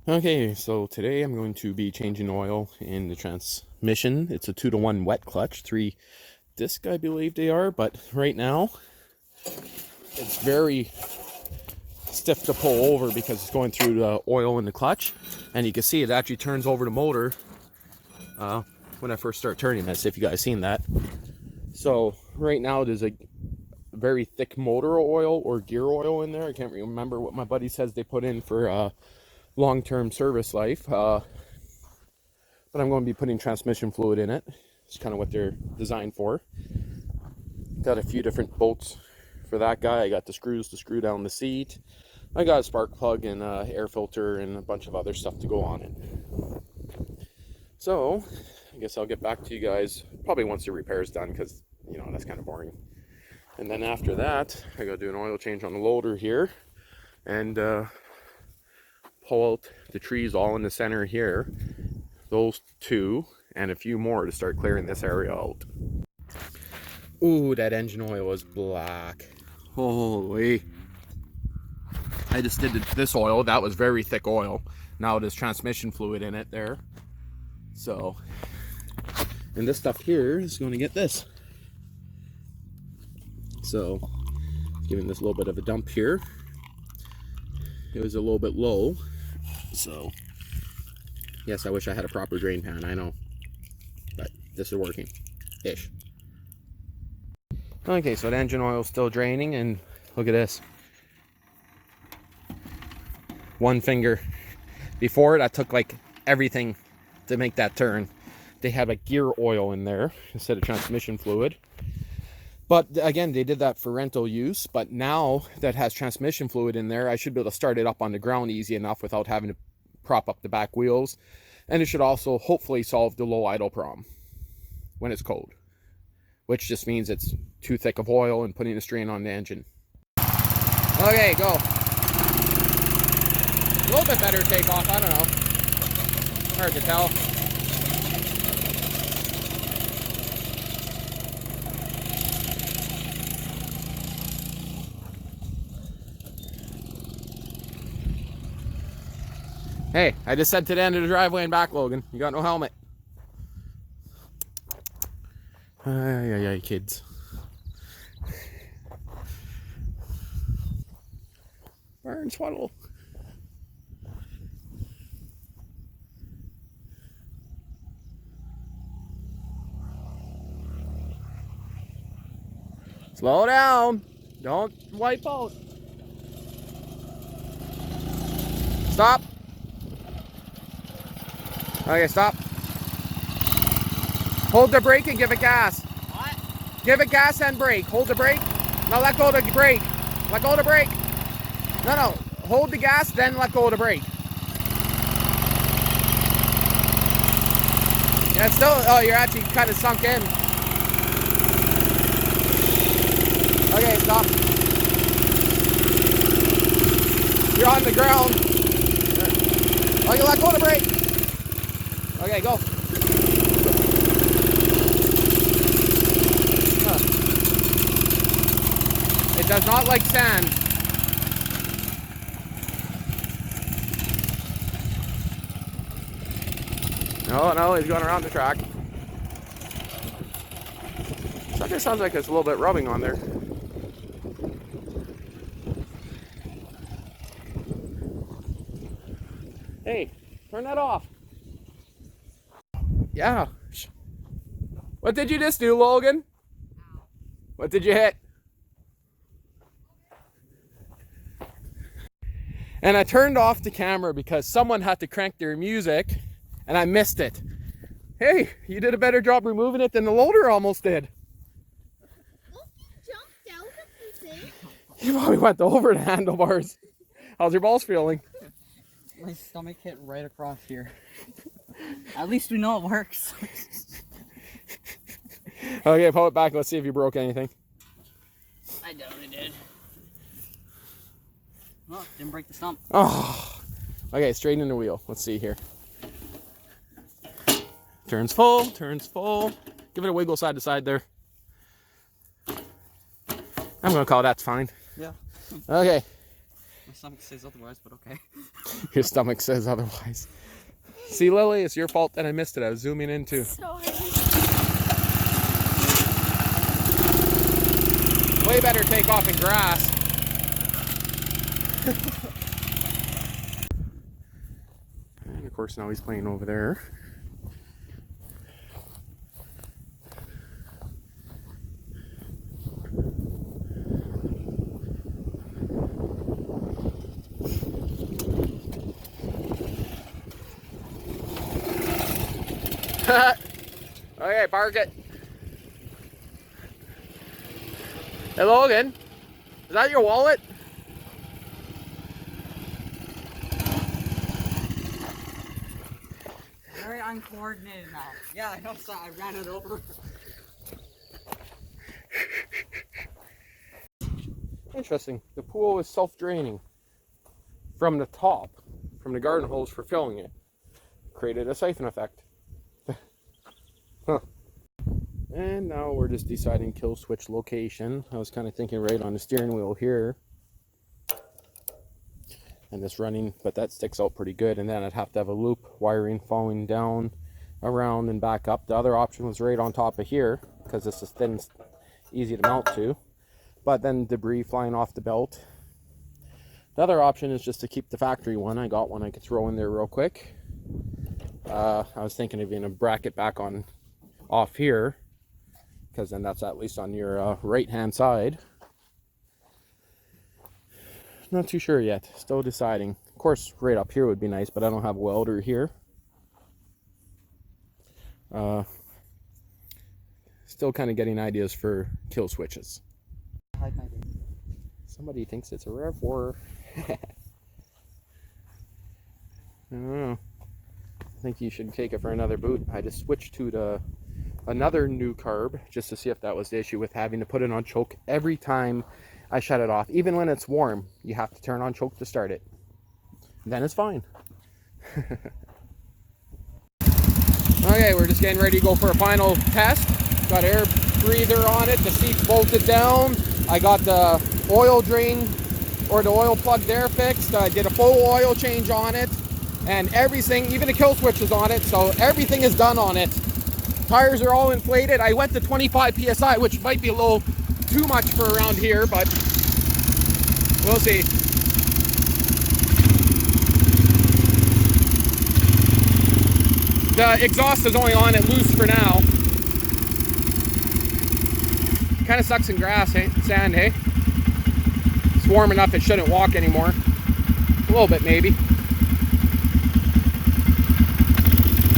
Okay, so today I'm going to be changing oil in the transmission. It's a 2-to-1 wet clutch, 3 disc I believe they are, but right now it's very stiff to pull over because it's going through the oil in the clutch, and you can see it actually turns over the motor when I first start turning this, if you guys seen that. So right now there's a very thick motor oil or gear oil in there. I can't remember what my buddy says they put in for long-term service life, but I'm going to be putting transmission fluid in it. It's kind of what they're designed for. Got a few different bolts for that guy. I got the screws to screw down the seat. I got a spark plug and air filter and a bunch of other stuff to go on it. So I guess I'll get back to you guys probably once the repair is done, because you know that's kind of boring. And then after that I gotta do an oil change on the loader here and pull out the trees all in the center here, those two and a few more, to start clearing this area out. Ooh, that engine oil is black. Holy. I just did this oil. That was very thick oil. Now there's transmission fluid in it there. So, and this stuff here is going to get this. So, giving this a little bit of a dump here. It was a little bit low. So, yes, I wish I had a proper drain pan, I know. But this is working. Ish. Okay, so the engine oil is still draining, and look at this. One finger. Before, that took like everything to make that turn. They had like gear oil in there instead of transmission fluid. But again, they did that for rental use. But now that has transmission fluid in there, I should be able to start it up on the ground easy enough without having to prop up the back wheels. And it should also hopefully solve the low idle problem when it's cold, which just means it's too thick of oil and putting a strain on the engine. Okay, go. A little bit better takeoff, I don't know. Hard to tell. Hey, I just said to the end of the driveway and back, Logan. You got no helmet. Ay, kids. Burn, swaddle. Slow down. Don't wipe out. Stop. Okay, stop. Hold the brake and give it gas. What? Give it gas and brake. Hold the brake. Now let go of the brake. Let go of the brake. No. Hold the gas, then let go of the brake. Yeah, still. Oh, you're actually kind of sunk in. Okay, stop. You're on the ground. Okay, let go of the brake. Okay, go. It does not like sand. No, he's going around the track. Something sounds like it's a little bit rubbing on there. Hey, turn that off. Yeah. What did you just do, Logan? What did you hit? And I turned off the camera because someone had to crank their music and I missed it. Hey, you did a better job removing it than the loader almost did. Look, you jumped out of the thing. You probably went over the handlebars. How's your balls feeling? My stomach hit right across here. At least we know it works. Okay, pull it back. Let's see if you broke anything. I doubt it did. Oh, didn't break the stump. Oh. Okay, straighten the wheel. Let's see here. Turns full, turns full. Give it a wiggle side to side there. I'm gonna call that's fine. Yeah. Okay. My stomach says otherwise, but okay. Your stomach says otherwise. See, Lily, it's your fault that I missed it. I was zooming in too. Sorry. Way better take off in grass. And of course now he's playing over there. Okay, park it. Hey Logan, is that your wallet? Very uncoordinated now. Yeah, I know, so I ran it over. Interesting. The pool is self-draining from the top, from the garden hose for filling it. Created a siphon effect. Huh. And now we're just deciding kill switch location. I was kind of thinking right on the steering wheel here. And this running, but that sticks out pretty good. And then I'd have to have a loop wiring falling down, around, and back up. The other option was right on top of here, because this is thin, easy to mount to. But then debris flying off the belt. The other option is just to keep the factory one. I got one I could throw in there real quick. I was thinking of being a bracket back on off here, because then that's at least on your right hand side. Not too sure yet, still deciding. Of course right up here would be nice, but I don't have a welder here. Still kind of getting ideas for kill switches. Somebody thinks it's a RAV4. I don't know. I think you should take it for another boot. I just switched to another new carb just to see if that was the issue with having to put it on choke every time I shut it off. Even when it's warm, you have to turn on choke to start it. Then it's fine. Okay, we're just getting ready to go for a final test. Got air breather on it, the seat's bolted down. I got the oil drain or the oil plug there fixed. I did a full oil change on it. And everything, even the kill switch is on it, so everything is done on it. Tires are all inflated. I went to 25 psi, which might be a little too much for around here, but we'll see. The exhaust is only on it loose for now. Kind of sucks in grass, hey? Sand, hey? It's warm enough it shouldn't walk anymore. A little bit maybe.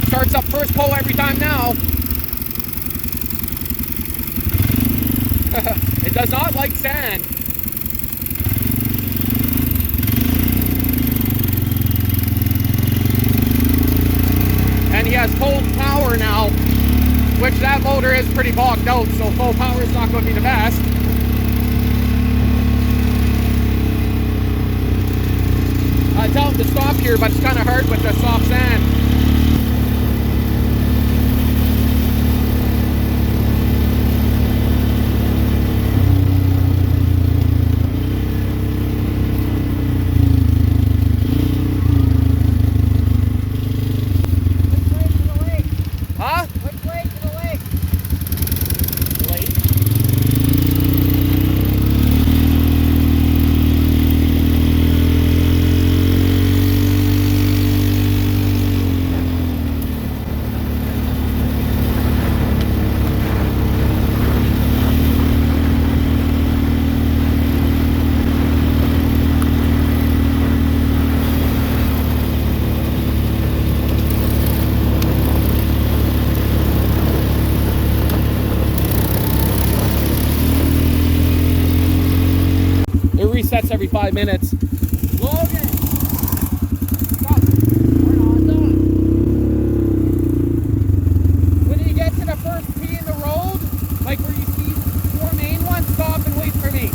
Starts up first pull every time now. It does not like sand. And he has full power now, which that motor is pretty bogged out, so full power is not going to be the best. I tell him to stop here, but it's kind of hard with the soft sand. Resets every 5 minutes. Logan! Stop. When you get to the first P in the road, like where you see 4 main ones, stop and wait for me.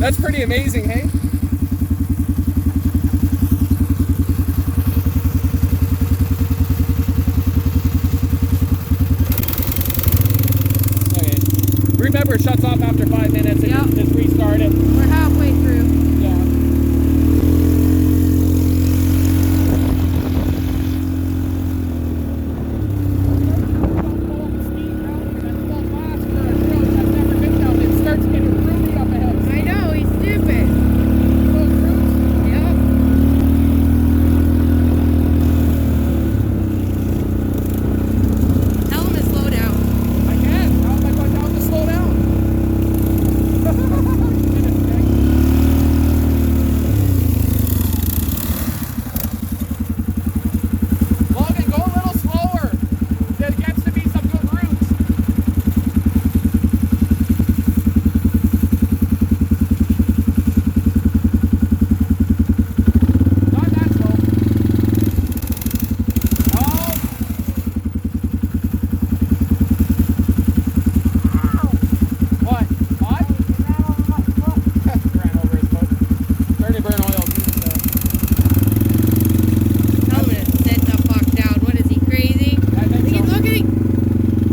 That's pretty amazing, hey? Okay. Remember, it shuts off after 5 minutes and Yep. just restart it. We're halfway through. Yeah. I know, he's stupid. Yep. Tell him to slow down. I can. How am I going down to slow down? Logan, go a little slower. There gets to be some good routes. Not that slow. Oh. What? What? Ran over his foot. Starting to burn oil. Tell him to sit the fuck down. What is he, crazy? I think so. Look at him.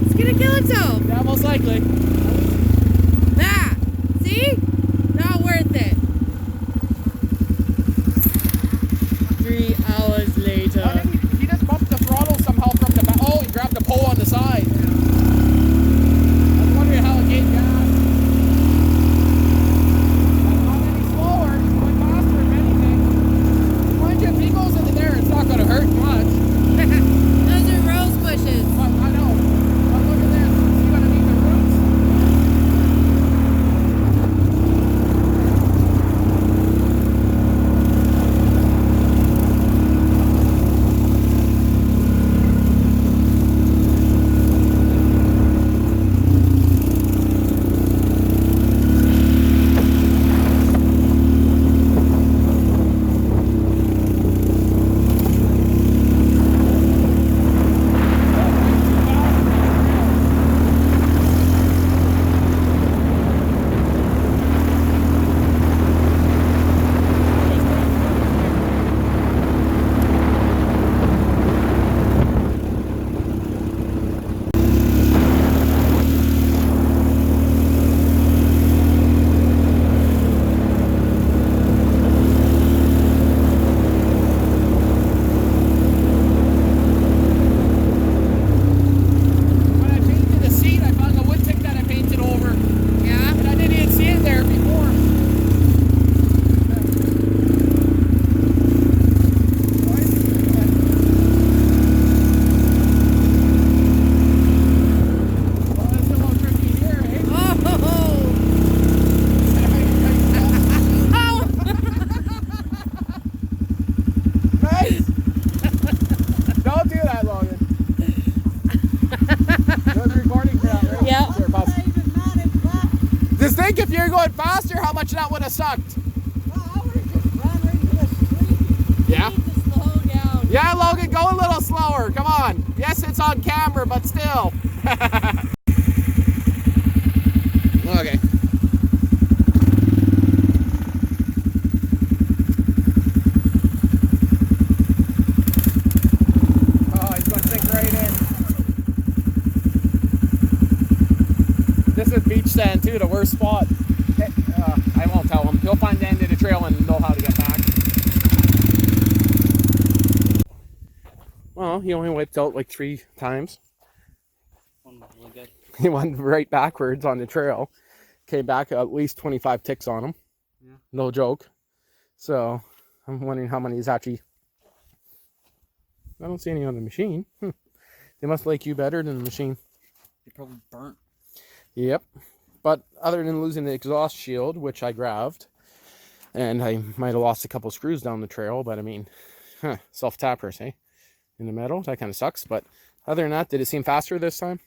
He's gonna kill himself. Yeah, most likely. Ah! See? Not worth it. 3 hours Oh, later. he just bumped the throttle somehow from the back. Oh, he grabbed the pole on the side. I was wondering how it gained gas. That's not any slower. It's going faster if anything. Mind you, if he goes into there, it's not going to hurt much. Those are rose bushes. But I know. But look at this. Is he going to need the roots? When I painted the seat, I found the wood tick that I painted over. Yeah? And I didn't even see it there before. Well, it's a little tricky here, eh? Oh! Oh! Nice! Don't do that, Logan. You're recording for that, right? Yeah. Here, pause. Just think if you're going faster, how much that would have sucked. Yeah? Slow down. Yeah, Logan, go a little slower. Come on. Yes, it's on camera, but still. Okay. Oh, he's going to sink right in. This is beach sand, too, the worst spot. Hey, I won't tell him. He'll find the end of the trail and know how to get back. Well, he only wiped out like 3 times. One was really good. He went right backwards on the trail. Came back at least 25 ticks on him. Yeah. No joke. So I'm wondering how many he's actually. I don't see any on the machine. They must like you better than the machine. They probably burnt. Yep. But other than losing the exhaust shield, which I grabbed, and I might have lost a couple screws down the trail, but I mean, self-tappers, eh? In the metal, that kind of sucks. But other than that, did it seem faster this time?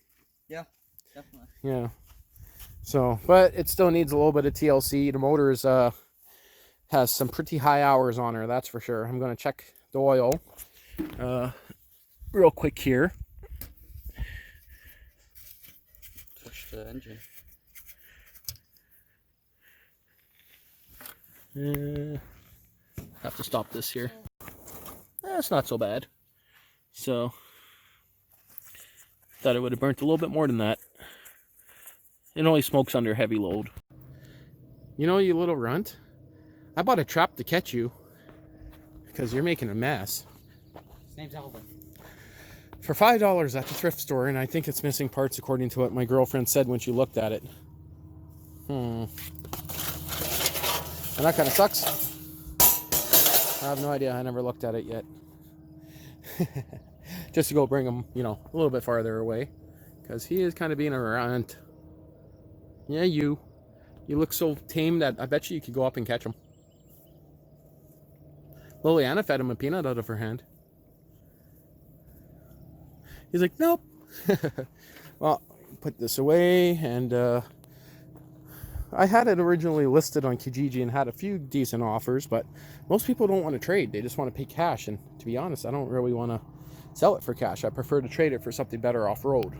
Yeah, definitely. Yeah. So, but it still needs a little bit of TLC. The motor is, has some pretty high hours on her, that's for sure. I'm going to check the oil real quick here. Push the engine. Have to stop this here. It's not so bad. So, thought it would have burnt a little bit more than that. It only smokes under heavy load. You know, you little runt, I bought a trap to catch you because you're making a mess. His name's Albert. For $5 at the thrift store, and I think it's missing parts according to what my girlfriend said when she looked at it. And that kind of sucks. I have no idea. I never looked at it yet. Just to go bring him, you know, a little bit farther away. Because he is kind of being a runt. Yeah, you look so tame that I bet you could go up and catch him. Liliana fed him a peanut out of her hand. He's like, nope. Well, put this away, and I had it originally listed on Kijiji and had a few decent offers, but most people don't want to trade. They just want to pay cash, and to be honest, I don't really want to sell it for cash. I prefer to trade it for something better off-road.